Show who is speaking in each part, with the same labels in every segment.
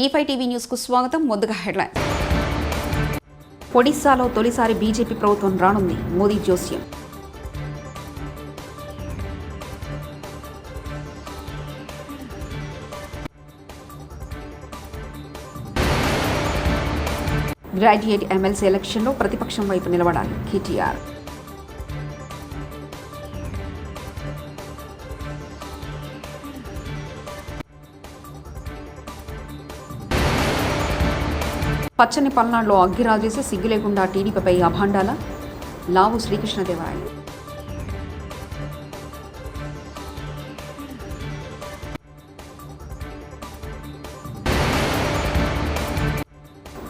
Speaker 1: E5 TV news కు స్వాగతం. ముందుగా హెడ్లైన్స్. ఒడిశాలో తొలిసారి బీజేపీ ప్రభుత్వం రానుంది. మోదీ జోస్యం. గ్రాడ్యుయేట్ ఎమ్మెల్సీ ఎలక్షన్లో ప్రతిపక్షం వైపు నిలబడాలి. కేటీఆర్. పచ్చని పల్నాడులో అగ్గిరాజేసి సిగ్గు లేకుండా టీడీపీపై అభాండాల లావు శ్రీకృష్ణదేవరాయలు.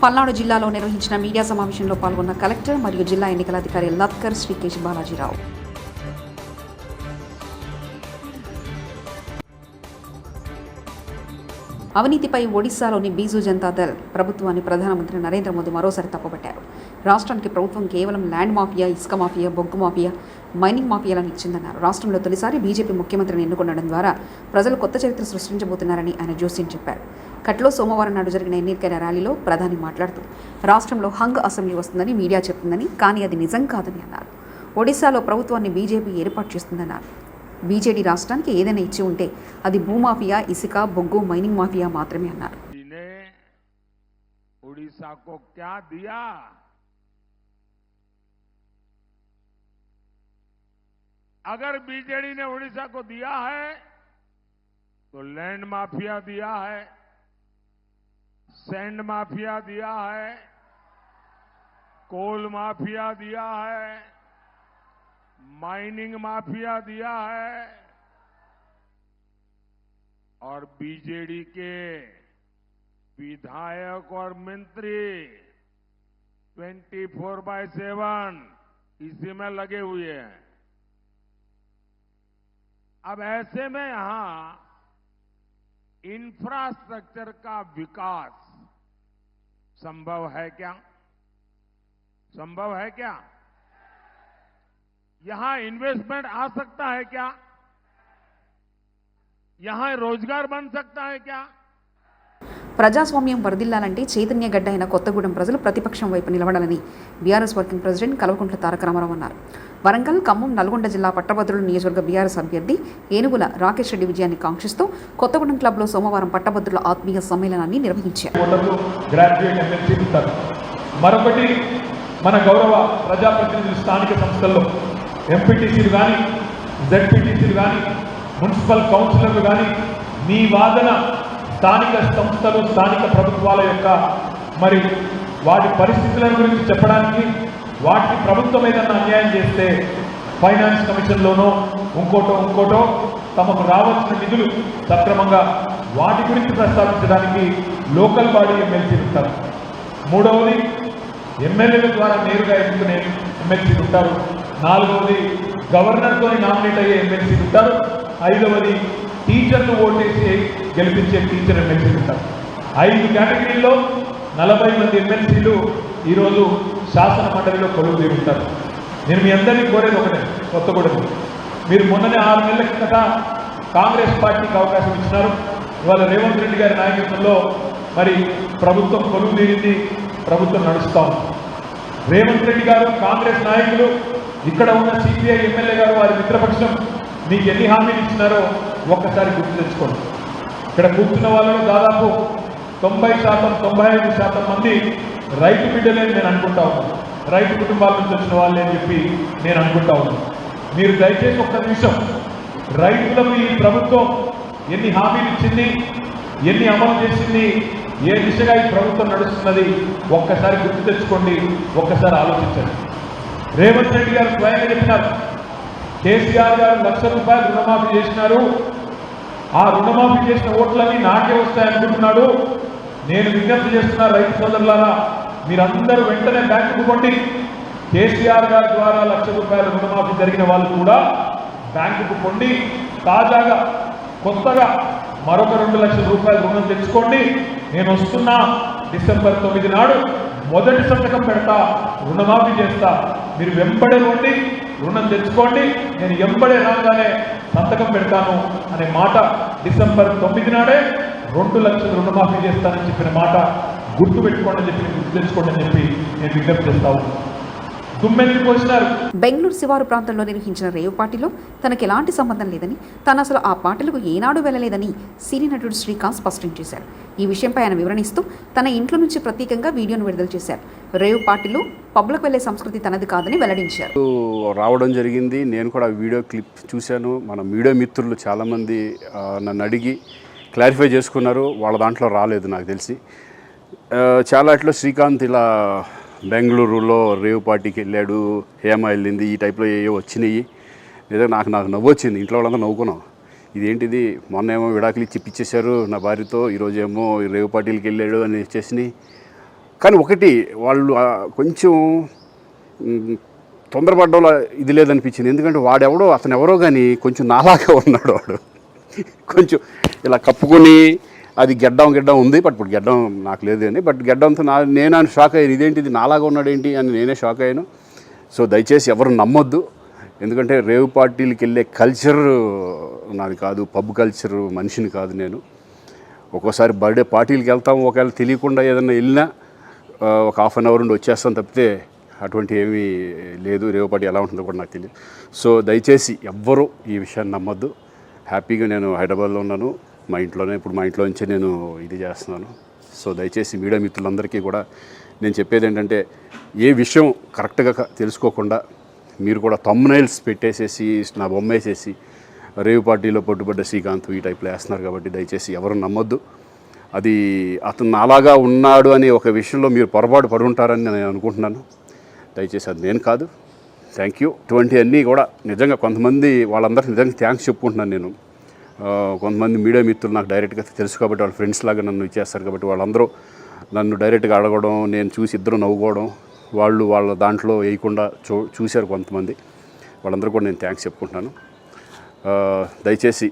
Speaker 1: పల్నాడు జిల్లాలో నిర్వహించిన మీడియా సమావేశంలో పాల్గొన్న కలెక్టర్ మరియు జిల్లా ఎన్నికల అధికారి లత్కర్ శ్రీకేశ్ బాలాజీరావు. అవినీతిపై ఒడిశాలోని బీజూ జనతాదళ్ ప్రభుత్వాన్ని ప్రధానమంత్రి నరేంద్ర మోదీ మరోసారి తప్పుపట్టారు. రాష్ట్రానికి ప్రభుత్వం కేవలం ల్యాండ్ మాఫియా, ఇసుక మాఫియా, బొగ్గు మాఫియా, మైనింగ్ మాఫియాలను ఇచ్చిందన్నారు. రాష్ట్రంలో తొలిసారి బీజేపీ ముఖ్యమంత్రిని ఎన్నుకొనడం ద్వారా ప్రజలు కొత్త చరిత్ర సృష్టించబోతున్నారని ఆయన జోస్యం చెప్పారు. కట్లో సోమవారం నాడు జరిగిన ఎన్నికల ర్యాలీలో ప్రధాని మాట్లాడుతూ రాష్ట్రంలో హంగ్ అసెంబ్లీ వస్తుందని మీడియా చెప్తుందని, కానీ అది నిజం కాదని అన్నారు. ఒడిశాలో ప్రభుత్వాన్ని బీజేపీ ఏర్పాటు చేస్తుందన్నారు. బీజేడీ రాష్ట్రానికి ఏదైనా ఇచ్చి ఉంటే అది భూమాఫియా, ఇసుక, బొగ్గు, మైనింగ్ మాఫియా మాత్రమే అన్నారు.
Speaker 2: उड़ीसा को क्या दिया? अगर बीजेडी ने उड़ीसा को दिया है तो लैंड माफिया दिया है, सैंड माफिया दिया है, कोल माफिया दिया है, माइनिंग माफिया दिया है और बीजेडी के विधायक और मंत्री 24/7 इसी में लगे हुए हैं. अब ऐसे में यहां इंफ्रास्ट्रक्चर का विकास संभव है क्या? संभव है क्या? यहां इन्वेस्टमेंट आ सकता है क्या? यहां रोजगार बन सकता है क्या?
Speaker 1: ప్రజాస్వామ్యం వర్ధిల్లాలంటే చైతన్య గడ్డ అయిన కొత్తగూడెం ప్రజలు ప్రతిపక్షం వైపు నిలబడాలని BRS working president Kalvakuntla Taraka Ramarao అన్నారు. వరంగల్, ఖమ్మం, నల్గొండ జిల్లా పట్టభద్రుల నియోజకవర్గ బీఆర్ఎస్ అభ్యర్థి ఏనుగుల రాకేష్ రెడ్డి విజయాన్ని కాంక్షిస్తూ కొత్తగూడెం క్లబ్లో సోమవారం పట్టభద్రుల ఆత్మీయ సమ్మేళనాన్ని నిర్వహించారు.
Speaker 3: మరొకటి, మన గౌరవ ప్రజాప్రతినిధులు స్థానిక సంస్థల్లో ఎంపీటీసీలు కానీ, జెడ్పీటీసీలు కానీ, మున్సిపల్ కౌన్సిలర్లు కానీ మీ వాదన స్థానిక సంస్థలు, స్థానిక ప్రభుత్వాల యొక్క మరి వాటి పరిస్థితుల గురించి చెప్పడానికి, వాటికి ప్రభుత్వం ఏదన్నా అన్యాయం చేస్తే ఫైనాన్స్ కమిషన్లోనో ఇంకోటో తమకు రావాల్సిన నిధులు సక్రమంగా వాటి గురించి ప్రస్తావించడానికి లోకల్ బాడీ ఎమ్మెల్సీలు ఉంటారు. మూడవది, ఎమ్మెల్యేల ద్వారా నేరుగా ఎన్నుకునే ఎమ్మెల్సీలు ఉంటారు. నాలుగవది, గవర్నర్తో నామినేట్ అయ్యే ఎమ్మెల్సీలు ఉంటారు. ఐదవది, టీచర్లు ఓటేసి గెలిపించే టీచర్ ఎమ్మెల్సీలు ఉంటారు. 5 కేటగిరీల్లో 40 మంది ఎమ్మెల్సీలు ఈరోజు శాసన మండలిలో కొలువు తీరుంటారు. నేను మీ అందరినీ కోరేది ఒకటే, కొత్తగూడెం మీరు మొన్ననే 6 నెలల కిందట కాంగ్రెస్ పార్టీకి అవకాశం ఇచ్చినారు. ఇవాళ రేవంత్ రెడ్డి గారి నాయకత్వంలో మరి ప్రభుత్వం కొలువు తీరింది, ప్రభుత్వం నడుస్తూ ఉంది. రేవంత్ రెడ్డి గారు, కాంగ్రెస్ నాయకులు, ఇక్కడ ఉన్న సిపిఐ ఎమ్మెల్యే గారు, వారి మిత్రపక్షం మీకు ఎన్ని హామీలు ఇచ్చినారో ఒక్కసారి గుర్తు తెచ్చుకోండి. ఇక్కడ కూర్చున్న వాళ్ళలో దాదాపు 90%, 95% మంది రైతు బిడ్డలే నేను అనుకుంటా ఉన్నాను. రైతు కుటుంబాల నుంచి వచ్చిన వాళ్ళే అని చెప్పి నేను అనుకుంటా ఉన్నాను. మీరు దయచేసి ఒక్క నిమిషం రైతులకు ఈ ప్రభుత్వం ఎన్ని హామీలు ఇచ్చింది, ఎన్ని అమలు చేసింది, ఏ దిశగా ఈ ప్రభుత్వం నడుస్తున్నది ఒక్కసారి గుర్తు తెచ్చుకోండి, ఒక్కసారి ఆలోచించండి. రేవంత్ రెడ్డి గారు స్వయంగా చెప్పినారు, కేసీఆర్ గారు ₹1,00,000 రుణమాఫీ చేసినారు, ఆ రుణమాఫీ చేసిన ఓట్లన్నీ నాకే వస్తాయనుకుంటున్నాడు. నేను విజ్ఞప్తి చేస్తున్నా రైతు సోదరులారా, మీరందరూ వెంటనే బ్యాంకుకు కొండి. కేసీఆర్ గారి ద్వారా ₹1,00,000 రుణమాఫీ జరిగిన వాళ్ళు కూడా బ్యాంకుకు కొండి, తాజాగా కొత్తగా మరొక ₹2,00,000 రుణం తెచ్చుకోండి. నేను వస్తున్నా డిసెంబర్ 9 నాడు మొదటి సంతకం పెడతా, రుణమాఫీ చేస్తా, మీరు వెంబడే ఉండి రుణం తెచ్చుకోండి, నేను ఎంబడే రాగానే సంతకం పెడతాను అనే మాట డిసెంబర్ 9 నాడే 2 లక్షల రుణమాఫీ చేస్తానని చెప్పిన మాట గుర్తుపెట్టుకోండి అని చెప్పి గుర్తు తెచ్చుకోండి అని చెప్పి నేను విజ్ఞప్తి చేస్తాను. దుమ్మెత్తుకు వచ్చినారు.
Speaker 1: బెంగళూరు శివారు ప్రాంతంలో నిర్వహించిన రేవ్ పార్టీలో తనకు ఎలాంటి సంబంధం లేదని, తను అసలు ఆ పార్టీలకు ఏనాడు వెళ్ళలేదని సినీ నటుడు శ్రీకాంత్ స్పష్టం చేశారు. ఈ విషయంపై ఆయన వివరణిస్తూ తన ఇంట్లో నుంచి ప్రత్యేకంగా వీడియోను విడుదల చేశారు. రేవ్ పార్టీలో పబ్లకు వెళ్లే సంస్కృతి తనది కాదని వెల్లడించారు.
Speaker 4: రావడం జరిగింది. నేను కూడా వీడియో క్లిప్ చూశాను. మన మీడియా మిత్రులు చాలామంది నన్ను అడిగి క్లారిఫై చేసుకున్నారు. వాళ్ళ దాంట్లో రాలేదు నాకు తెలిసి. చాలా అట్లా శ్రీకాంత్ ఇలా బెంగళూరులో రేవ్ పార్టీకి వెళ్ళాడు, హేమ వెళ్ళింది, ఈ టైప్లో ఏవో వచ్చినాయి. లేదా నాకు నవ్వు వచ్చింది. ఇంట్లో వాళ్ళంతా నవ్వుకున్నాం. ఇదేంటిది, మొన్న ఏమో విడాకులు ఇచ్చి పిచ్చేశారు నా భార్యతో, ఈరోజు ఏమో రేవ్ పార్టీలకి వెళ్ళాడు అని వచ్చేసినాయి. కానీ ఒకటి వాళ్ళు కొంచెం తొందరపడ్డంలో ఇది లేదనిపించింది. ఎందుకంటే వాడెవడో అతను ఎవరో కానీ కొంచెం నాలాగా ఉన్నాడు. వాడు కొంచెం ఇలా కప్పుకొని, అది గెడ్డం ఉంది, బట్ ఇప్పుడు గెడ్డం నాకు లేదు అని, బట్ గెడ్డంతో నేను షాక్ అయ్యాను. ఇదేంటిది నాలాగా ఉన్నాడు ఏంటి అని నేనే షాక్ అయ్యాను. సో దయచేసి ఎవరు నమ్మొద్దు. ఎందుకంటే రేవ్ పార్టీలకి వెళ్ళే కల్చర్ నాది కాదు, పబ్ కల్చర్ మనిషిని కాదు నేను. ఒక్కోసారి బర్త్డే పార్టీలకి వెళ్తాము, ఒకవేళ తెలియకుండా ఏదైనా వెళ్ళినా ఒక హాఫ్ అన్ అవర్ నుండి వచ్చేస్తాను తప్పితే అటువంటి ఏమీ లేదు. రేవ్ పార్టీ ఎలా ఉంటుందో కూడా నాకు తెలియదు. సో దయచేసి ఎవ్వరూ ఈ విషయాన్ని నమ్మొద్దు. హ్యాపీగా నేను హైదరాబాద్లో ఉన్నాను, మా ఇంట్లోనే. ఇప్పుడు మా ఇంట్లో నుంచే నేను ఇది చేస్తున్నాను. సో దయచేసి మీడియా మిత్రులందరికీ కూడా నేను చెప్పేది ఏంటంటే, ఏ విషయం కరెక్ట్గా తెలుసుకోకుండా మీరు కూడా థంబ్నైల్స్ పెట్టేసేసి నా బొమ్మ వేసేసి రేవ్ పార్టీలో పట్టుబడ్డ శ్రీకాంత్ ఈ టైప్లో వేస్తున్నారు. కాబట్టి దయచేసి ఎవరు నమ్మొద్దు. అది అతను అలాగా ఉన్నాడు అనే ఒక విషయంలో మీరు పొరపాటు పడి ఉంటారని నేను అనుకుంటున్నాను. దయచేసి అది నేను కాదు. Thank you. ఇటువంటి అన్నీ కూడా నిజంగా కొంతమంది వాళ్ళందరికీ నిజంగా థ్యాంక్స్ చెప్పుకుంటున్నాను నేను. కొంతమంది మీడియా మిత్రులు నాకు డైరెక్ట్గా తెలుసు కాబట్టి వాళ్ళ ఫ్రెండ్స్ లాగా నన్ను ఇచ్చేస్తారు. కాబట్టి వాళ్ళందరూ నన్ను డైరెక్ట్గా అడగడం, నేను చూసి ఇద్దరు నవ్వుకోవడం, వాళ్ళు వాళ్ళ దాంట్లో వేయకుండా చూశారు కొంతమంది. వాళ్ళందరూ కూడా నేను థ్యాంక్స్ చెప్పుకుంటున్నాను. దయచేసి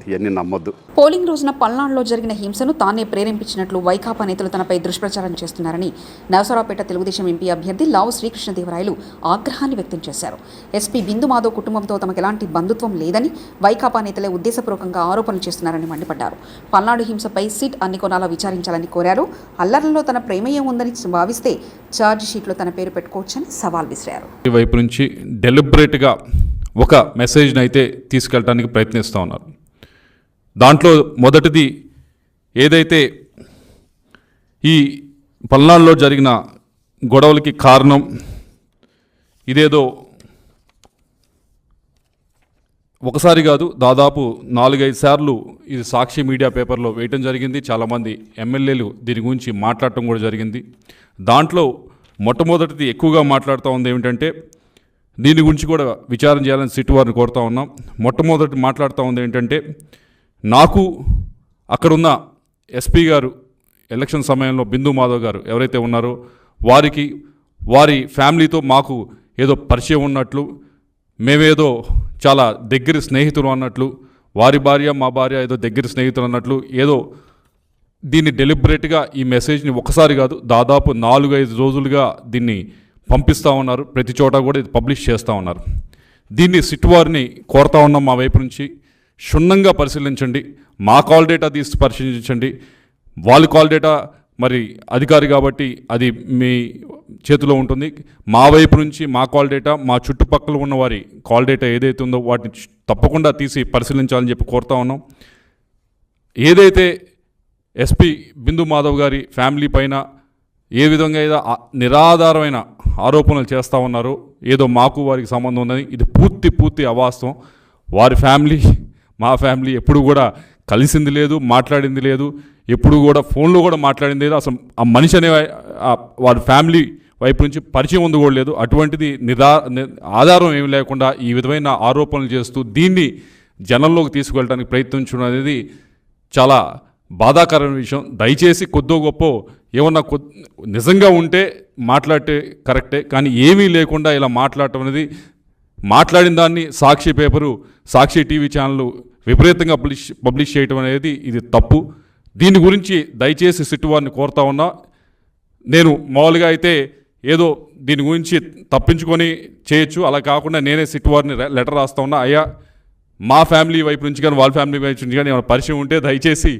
Speaker 4: ఇవన్నీ నమ్మొద్దు.
Speaker 1: పోలింగ్ రోజున పల్నాడులో జరిగిన హింసను తానే ప్రేరేపించినట్లు వైకాపా నేతలు తనపై దుష్ప్రచారం చేస్తున్నారని నరసరావుపేట తెలుగుదేశం ఎంపీ అభ్యర్థి లావు శ్రీకృష్ణదేవరాయలు ఆగ్రహాన్ని వ్యక్తం చేశారు. ఎస్పీ బిందు మాధవ్ కుటుంబంతో తమకు ఎలాంటి బంధుత్వం లేదని వైకాపా నేతలే ఉద్దేశపూర్వకంగా ఆరోపణలు చేస్తున్నారని మండిపడ్డారు. పల్నాడు హింసపై సిట్ అన్ని కోణాల విచారించాలని కోరారు. అల్లర్లలో తన ప్రమేయం ఉందని భావిస్తే ఛార్జ్ షీట్లో తన పేరు పెట్టుకోవచ్చని సవాల్ విసిరారు.
Speaker 5: ఈ వైపు నుంచి డెలిబరేట్గా ఒక మెసేజ్ని అయితే తీసుకెళ్ళడానికి ప్రయత్నిస్తూ ఉన్నారు. దాంట్లో మొదటిది ఏదైతే ఈ పల్నాడులో జరిగిన గొడవలకి కారణం ఇదేదో ఒకసారి కాదు, దాదాపు 4-5 సార్లు ఇది సాక్షి మీడియా పేపర్లో వేయటం జరిగింది. చాలామంది ఎమ్మెల్యేలు దీని గురించి మాట్లాడటం కూడా జరిగింది. దాంట్లో మొట్టమొదటిది ఎక్కువగా మాట్లాడుతూ ఉంది ఏమిటంటే, దీని గురించి కూడా విచారణ చేయాలని సిట్ వారిని కోరుతూ ఉన్నాం. మొట్టమొదటి మాట్లాడుతూ ఉంది ఏంటంటే, నాకు అక్కడున్న ఎస్పీ గారు ఎలక్షన్ సమయంలో బిందు మాధవ్ గారు ఎవరైతే ఉన్నారో వారికి వారి ఫ్యామిలీతో మాకు ఏదో పరిచయం ఉన్నట్లు, మేమేదో చాలా దగ్గర స్నేహితులు అన్నట్లు, వారి భార్య మా భార్య ఏదో దగ్గర స్నేహితులు అన్నట్లు, ఏదో దీన్ని డెలిబరేట్గా ఈ మెసేజ్ని ఒకసారి కాదు దాదాపు 4-5 రోజులుగా దీన్ని పంపిస్తూ ఉన్నారు. ప్రతి చోట కూడా ఇది పబ్లిష్ చేస్తూ ఉన్నారు. దీన్ని సిట్ వారిని కోరుతా ఉన్నాం, మా వైపు నుంచి క్షుణ్ణంగా పరిశీలించండి. మా కాల్ డేటా తీసి పరిశీలించండి. వాళ్ళ కాల్ డేటా మరి అధికారి కాబట్టి అది మీ చేతిలో ఉంటుంది. మా వైపు నుంచి మా కాల్ డేటా, మా చుట్టుపక్కల ఉన్న వారి కాల్ డేటా ఏదైతే ఉందో వాటిని తప్పకుండా తీసి పరిశీలించాలని చెప్పి కోరుతా ఉన్నాం. ఏదైతే ఎస్పీ బిందు మాధవ్ గారి ఫ్యామిలీ పైన ఏ విధంగా ఏదో నిరాధారమైన ఆరోపణలు చేస్తూ ఉన్నారో, ఏదో మాకు వారికి సంబంధం ఉందని, ఇది పూర్తి అవాస్తవం. వారి ఫ్యామిలీ మా ఫ్యామిలీ ఎప్పుడు కూడా కలిసింది లేదు, మాట్లాడింది లేదు, ఎప్పుడు కూడా ఫోన్లో కూడా మాట్లాడింది లేదు. అసలు ఆ మనిషి అనే వారి ఫ్యామిలీ వైపు నుంచి పరిచయం ఉంది కూడా లేదు. అటువంటిది ఆధారం ఏమి లేకుండా ఈ విధమైన ఆరోపణలు చేస్తూ దీన్ని జనంలోకి తీసుకువెళ్ళడానికి ప్రయత్నించడం అనేది చాలా బాధాకరమైన విషయం. దయచేసి కొద్దో గొప్ప ఏమన్నా నిజంగా ఉంటే మాట్లాడితే కరెక్టే, కానీ ఏమీ లేకుండా ఇలా మాట్లాడటం అనేది, మాట్లాడిన దాన్ని సాక్షి పేపరు, సాక్షి టీవీ ఛానళ్ళు విపరీతంగా పబ్లిష్ చేయటం అనేది ఇది తప్పు. దీని గురించి దయచేసి సిట్ వారిని కోరుతా ఉన్నా. నేను మామూలుగా అయితే ఏదో దీని గురించి తప్పించుకొని చేయొచ్చు, అలా కాకుండా నేనే సిట్ వారిని లెటర్ రాస్తా ఉన్నా. అయ్యా, మా ఫ్యామిలీ వైపు నుంచి కానీ వాళ్ళ ఫ్యామిలీ వైపు నుంచి కానీ ఏమైనా పరిచయం ఉంటే దయచేసి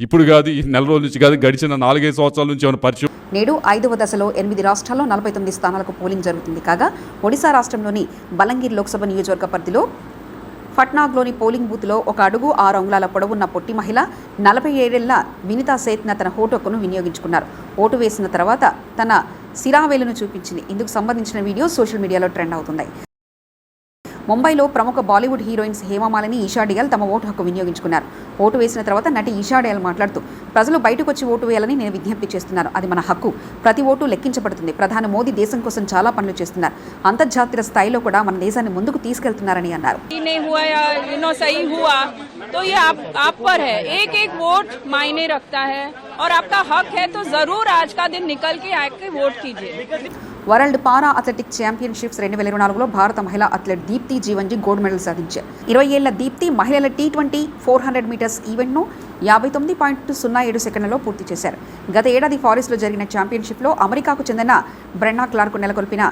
Speaker 5: ఇప్పుడు కాదు, ఈ నెల రోజుల నుంచి కాదు, గడిచిన 4-5 సంవత్సరాల నుంచి ఏమైనా పరిచయం.
Speaker 1: నేడు 5వ దశలో 8 రాష్ట్రాల్లో 49 స్థానాలకు పోలింగ్ జరుగుతుంది. కాగా ఒడిశా రాష్ట్రంలోని బలంగీర్ లోక్సభ నియోజకవర్గ పరిధిలో ఫట్నాగ్లోని పోలింగ్ బూత్లో 1 అడుగు 6 అంగుళాల పొడవున్న పొట్టి మహిళ 47 ఏళ్ల వినితా సేత్న తన ఓటు హక్కును వినియోగించుకున్నారు. ఓటు వేసిన తర్వాత తన సిరావేలును చూపించింది. ఇందుకు సంబంధించిన వీడియో సోషల్ మీడియాలో ట్రెండ్ అవుతుంది. ముంబైలో ప్రముఖ బాలీవుడ్ హీరోయిన్స్ హేమమాలిని, ఈషా డియాల్ తమ ఓటు హక్కు వినియోగించుకున్నారు. ఓటు వేసిన తర్వాత నటి ఈషా డియాల్ మాట్లాడుతూ, ప్రజలు బయటకు వచ్చి ఓటు వేయాలని నేను విజ్ఞప్తి చేస్తున్నాను. అది మన హక్కు. ప్రతి ఓటు లెక్కించబడుతుంది. ప్రధాని మోదీ దేశం కోసం చాలా పనులు చేస్తున్నారు. అంతర్జాతీయ స్థాయిలో కూడా మన దేశాన్ని ముందుకు తీసుకెళ్తున్నారని అన్నారు.
Speaker 6: तो ये आप पर है, एक एक वोट मायने रखता है और आपका हक है, तो जरूर आज का दिन निकल के आके वोट कीजिए.
Speaker 1: వరల్డ్ పారా అథ్లెటిక్ ఛాంపియన్షిప్స్ 2024లో భారత మహిళా athlete Deepthi Jeevanji gold medal సాధించారు. 20 ఏళ్ల దీప్తి మహిళల T20 400 మీటర్స్ ఈవెంట్ను 59.07 సెకండ్లలో పూర్తి చేశారు. గత ఏడాది ఫారెస్ట్లో జరిగిన ఛాంపియన్షిప్లో అమెరికాకు చెందిన బ్రెన్నా క్లార్క్ నెలకొల్పిన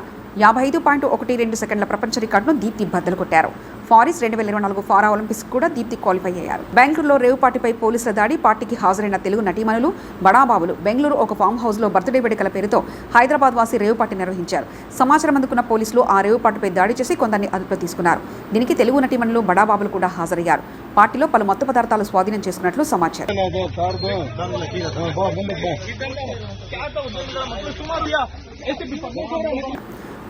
Speaker 1: 55.12 సెకండ్ల ప్రపంచ రికార్డును దీప్తి బద్దలు కొట్టారు. ఫారిస్ 2024 పారా ఒలింపిక్స్ కూడా దీప్తి క్వాలిఫై అయ్యారు. బెంగళూరులో రేవుపాటిపై పోలీసుల దాడి, పార్టీకి హాజరైన తెలుగు నటీమణులు, బడాబాబులు. బెంగళూరు ఒక ఫామ్ హౌస్లో బర్త్డే వేడుకల పేరుతో హైదరాబాద్ వాసి రేవుపాటి నిర్వహించారు. సమాచారం అందుకున్న పోలీసులు ఆ రేవుపాటిపై దాడి చేసి కొందరిని అదుపులో తీసుకున్నారు. దీనికి తెలుగు నటీమణులు, బడాబాబులు కూడా హాజరయ్యారు. పార్టీలో పలు మత్తు పదార్థాలు స్వాధీనం చేసుకున్నట్లు సమాచారం.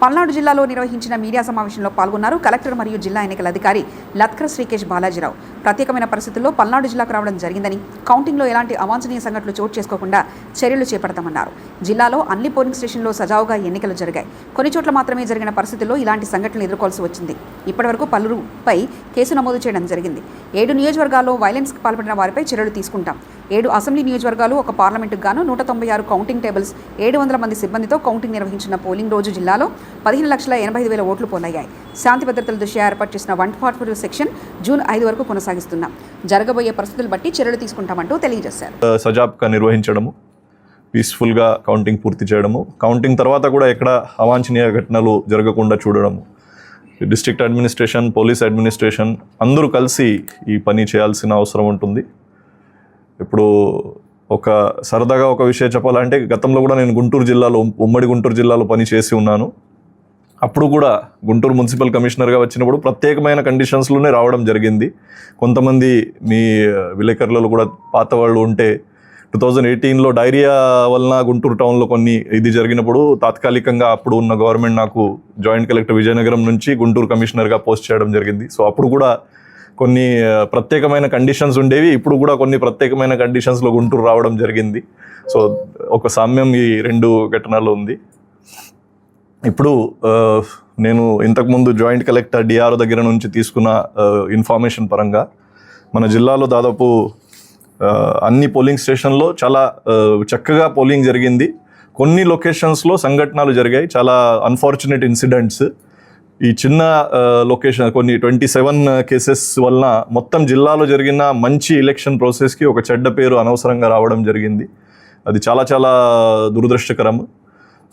Speaker 1: పల్నాడు జిల్లాలో నిర్వహించిన మీడియా సమావేశంలో పాల్గొన్నారు కలెక్టర్ మరియు జిల్లా ఎన్నికల అధికారి లత్కర్ శ్రీకేష్ బాలాజీరావు. ప్రత్యేకమైన పరిస్థితుల్లో పల్నాడు జిల్లాకు రావడం జరిగిందని, కౌంటింగ్లో ఎలాంటి అవాంఛనీయ సంఘటనలు చోటు చేసుకోకుండా చర్యలు చేపడతామన్నారు. జిల్లాలో అన్ని పోలింగ్ స్టేషన్లో సజావుగా ఎన్నికలు జరిగాయి. కొన్ని చోట్ల మాత్రమే జరిగిన పరిస్థితుల్లో ఇలాంటి సంఘటనలు ఎదుర్కోవాల్సి వచ్చింది. ఇప్పటివరకు పలువురుపై కేసు నమోదు చేయడం జరిగింది. 7 నియోజకవర్గాల్లో వైలెన్స్కి పాల్పడిన వారిపై చర్యలు తీసుకుంటాం. 7 అసెంబ్లీ నియోజకవర్గాలు, 1 పార్లమెంటుకు గాను 196 కౌంటింగ్ టేబుల్స్, 700 మంది సిబ్బందితో కౌంటింగ్ నిర్వహించిన పోలింగ్ రోజు జిల్లాలో 15,85,000 ఓట్లు పోలయ్యాయి. శాంతి భద్రతల దృష్ట్యా ఏర్పాటు చేసిన 144 సెక్షన్ జూన్ 5 వరకు కొనసాగిస్తున్నాం. జరగబోయే పరిస్థితులు బట్టి చర్యలు తీసుకుంటామంటూ తెలియజేశారు.
Speaker 7: సజాబ్గా నిర్వహించడము, పీస్ఫుల్గా కౌంటింగ్ పూర్తి చేయడము, కౌంటింగ్ తర్వాత కూడా ఎక్కడ అవాంఛనీయ ఘటనలు జరగకుండా చూడడము, డిస్ట్రిక్ట్ అడ్మినిస్ట్రేషన్, పోలీస్ అడ్మినిస్ట్రేషన్ అందరూ కలిసి ఈ పని చేయాల్సిన అవసరం ఉంటుంది. ఇప్పుడు ఒక సరదాగా ఒక విషయం చెప్పాలంటే, గతంలో కూడా నేను గుంటూరు జిల్లాలో, ఉమ్మడి గుంటూరు జిల్లాలో పని చేసి ఉన్నాను. అప్పుడు కూడా గుంటూరు మున్సిపల్ కమిషనర్గా వచ్చినప్పుడు ప్రత్యేకమైన కండిషన్స్లోనే రావడం జరిగింది. కొంతమంది మీ విలేకరులలో కూడా పాత వాళ్ళు ఉంటే 2018లో డైరియా వలన గుంటూరు టౌన్లో కొన్ని ఇది జరిగినప్పుడు తాత్కాలికంగా అప్పుడు ఉన్న గవర్నమెంట్ నాకు జాయింట్ కలెక్టర్ విజయనగరం నుంచి గుంటూరు కమిషనర్గా పోస్ట్ చేయడం జరిగింది. సో అప్పుడు కూడా కొన్ని ప్రత్యేకమైన కండిషన్స్ ఉండేవి. ఇప్పుడు కూడా కొన్ని ప్రత్యేకమైన కండిషన్స్లో గుంటూరు రావడం జరిగింది. సో ఒక సామ్యం ఈ 2 ఘటనలు ఉంది. ఇప్పుడు నేను ఇంతకుముందు జాయింట్ కలెక్టర్ డిఆర్ఓ దగ్గర నుంచి తీసుకున్న ఇన్ఫర్మేషన్ పరంగా మన జిల్లాలో దాదాపు అన్ని పోలింగ్ స్టేషన్లో చాలా చక్కగా పోలింగ్ జరిగింది. కొన్ని లొకేషన్స్లో సంఘటనలు జరిగాయి, చాలా అన్ఫార్చునేట్ ఇన్సిడెంట్స్. ఈ చిన్న లొకేషన్ కొన్ని 27 కేసెస్ వలన మొత్తం జిల్లాలో జరిగిన మంచి ఎలక్షన్ ప్రాసెస్కి ఒక చెడ్డ పేరు అనవసరంగా రావడం జరిగింది. అది చాలా చాలా దురదృష్టకరం.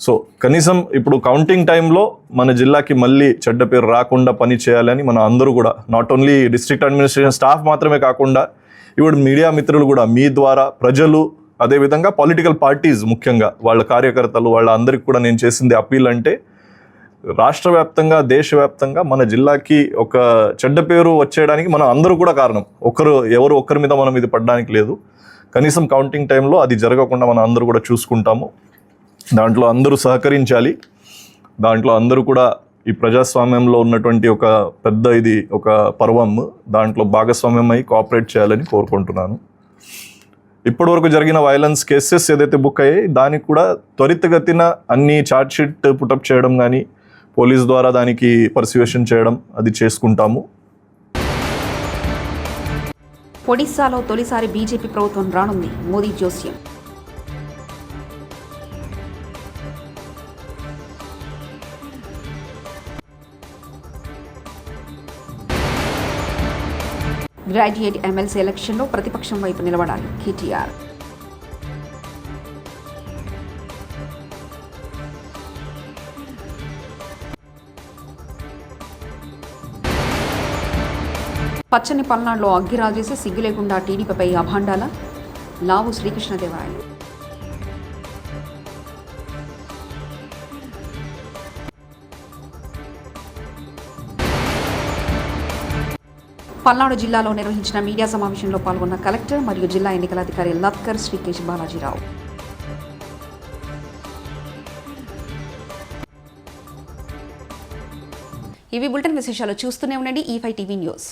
Speaker 7: సో కనీసం ఇప్పుడు కౌంటింగ్ టైంలో మన జిల్లాకి మళ్ళీ చెడ్డ పేరు రాకుండా పని చేయాలని మన అందరూ కూడా, not only district administration staff మాత్రమే కాకుండా ఇప్పుడు మీడియా మిత్రులు కూడా మీ ద్వారా, ప్రజలు, అదేవిధంగా పొలిటికల్ పార్టీస్ ముఖ్యంగా వాళ్ళ కార్యకర్తలు, వాళ్ళ అందరికి కూడా నేను చేసింది అప్పీల్ అంటే, రాష్ట్ర వ్యాప్తంగా, దేశవ్యాప్తంగా మన జిల్లాకి ఒక చెడ్డ పేరు వచ్చేయడానికి మనం అందరూ కూడా కారణం. ఎవరు ఒక్కరి మీద మనం ఇది పడడానికి లేదు. కనీసం కౌంటింగ్ టైంలో అది జరగకుండా మనం అందరూ కూడా చూసుకుంటాము. దాంట్లో అందరూ సహకరించాలి. దాంట్లో అందరూ కూడా ఈ ప్రజాస్వామ్యంలో ఉన్నటువంటి ఒక పెద్ద ఇది ఒక పర్వం, దాంట్లో భాగస్వామ్యం అయి కోఆపరేట్ చేయాలని కోరుకుంటున్నాను. ఇప్పటివరకు జరిగిన వైలెన్స్ కేసెస్ ఏదైతే బుక్ అయ్యాయి దానికి కూడా త్వరితగతిన అన్ని ఛార్జ్షీట్ పుటప్ చేయడం కానీ, పోలీస్ ద్వారా దానికి పర్సివేషన్ చేయడం అది చేసుకుంటాము.
Speaker 1: ఒడిశాలో తొలిసారి బీజేపీ ప్రభుత్వం రానుంది, మోదీ జోస్యం. గ్రాడ్యుయేట్ ఎమ్మెల్సీ ఎలక్షన్లో ప్రతిపక్షం వైపు నిలబడాలి కేటీఆర్. పచ్చని పల్నాడులో అగ్గిరాజేసి సిగ్గు లేకుండా టీడీపీపై అభాండాల. లావు శ్రీకృష్ణదేవరాయలు. పల్నాడు జిల్లాలో నిర్వహించిన మీడియా సమావేశంలో పాల్గొన్న కలెక్టర్ మరియు జిల్లా ఎన్నికల అధికారి లత్కర్ శ్రీకేశ్ బాలాజీరావు. ఇవి బులెటిన్ విశేషాలు. చూస్తూనే ఉండండి E5 టీవీ న్యూస్.